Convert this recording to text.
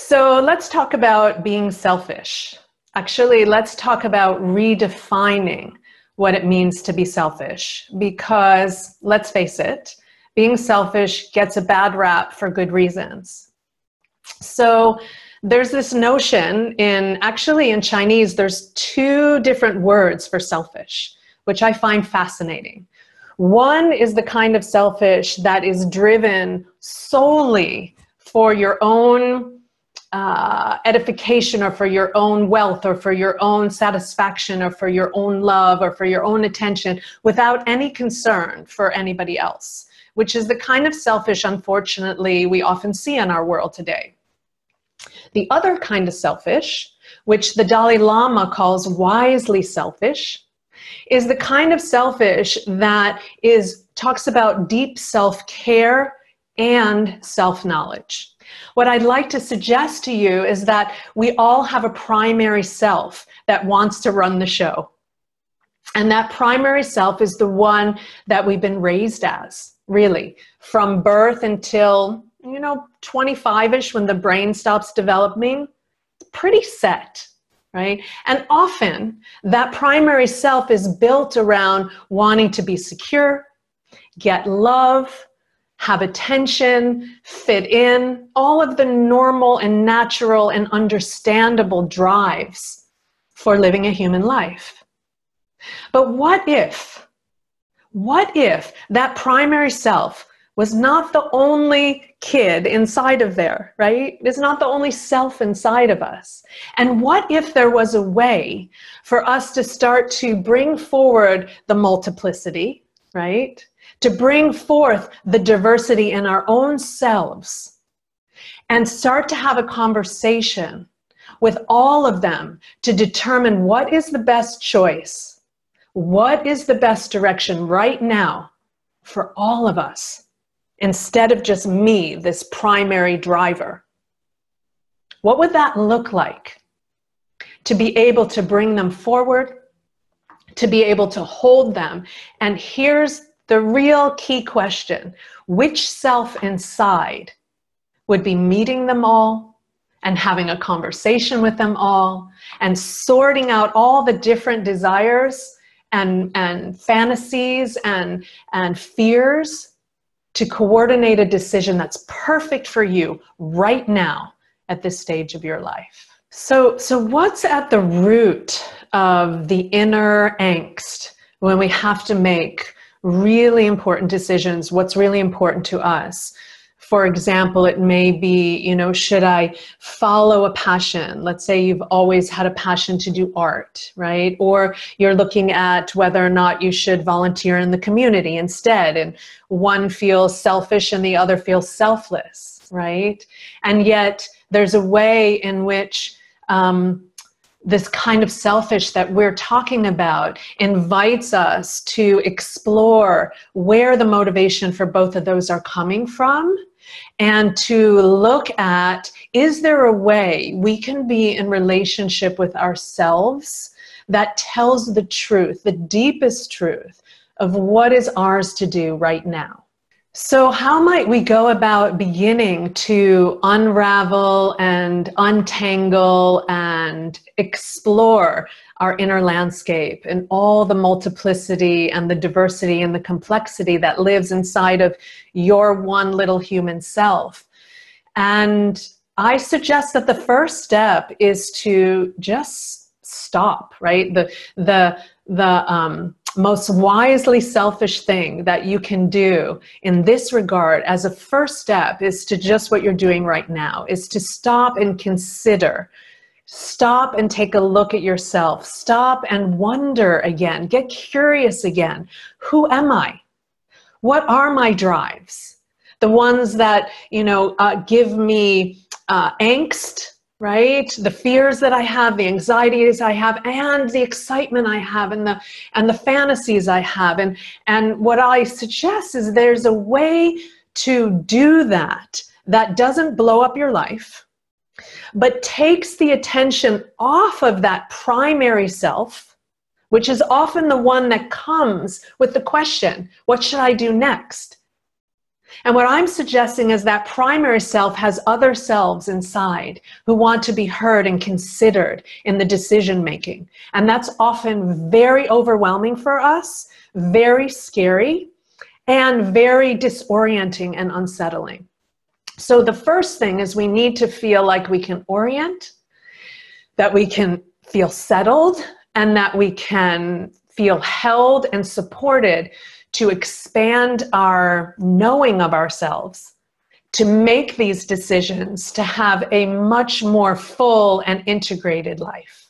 So let's talk about being selfish. Actually, let's talk about redefining what it means to be selfish, because let's face it, being selfish gets a bad rap for good reasons. So there's this notion in Chinese, there's two different words for selfish, which I find fascinating. One is the kind of selfish that is driven solely for your own edification, or for your own wealth, or for your own satisfaction, or for your own love, or for your own attention, without any concern for anybody else, which is the kind of selfish, unfortunately, we often see in our world today. The other kind of selfish, which the Dalai Lama calls wisely selfish, is the kind of selfish that talks about deep self-care and self-knowledge. What I'd like to suggest to you is that we all have a primary self that wants to run the show. And that primary self is the one that we've been raised as, really, from birth until, 25-ish, when the brain stops developing. It's pretty set, right? And often that primary self is built around wanting to be secure, get love, have attention, fit in, all of the normal and natural and understandable drives for living a human life. But what if that primary self was not the only kid inside of there, right? It's not the only self inside of us. And what if there was a way for us to start to bring forward the multiplicity, right? To bring forth the diversity in our own selves and start to have a conversation with all of them to determine what is the best choice, what is the best direction right now for all of us, instead of just me, this primary driver. What would that look like? To be able to bring them forward, to be able to hold them. And here's the real key question: which self inside would be meeting them all and having a conversation with them all and sorting out all the different desires and fantasies and fears to coordinate a decision that's perfect for you right now at this stage of your life? So what's at the root of the inner angst when we have to make really important decisions? What's really important to us? For example, it may be, should I follow a passion? Let's say you've always had a passion to do art, right? Or you're looking at whether or not you should volunteer in the community instead. And one feels selfish and the other feels selfless, right? And yet there's a way in which this kind of selfish that we're talking about invites us to explore where the motivation for both of those are coming from, and to look at, is there a way we can be in relationship with ourselves that tells the truth, the deepest truth of what is ours to do right now? So how might we go about beginning to unravel and untangle and explore our inner landscape and all the multiplicity and the diversity and the complexity that lives inside of your one little human self? And I suggest that the first step is to just stop, right? The most wisely selfish thing that you can do in this regard as a first step is to just what you're doing right now, is to stop and consider. Stop and take a look at yourself. Stop and wonder again. Get curious again. Who am I? What are my drives? The ones that, give me angst, right? The fears that I have, the anxieties I have, and the excitement I have, and the fantasies I have. And what I suggest is there's a way to do that doesn't blow up your life, but takes the attention off of that primary self, which is often the one that comes with the question, what should I do next? And what I'm suggesting is that primary self has other selves inside who want to be heard and considered in the decision making. And that's often very overwhelming for us, very scary, and very disorienting and unsettling. So the first thing is we need to feel like we can orient, that we can feel settled, and that we can feel held and supported to expand our knowing of ourselves, to make these decisions, to have a much more full and integrated life.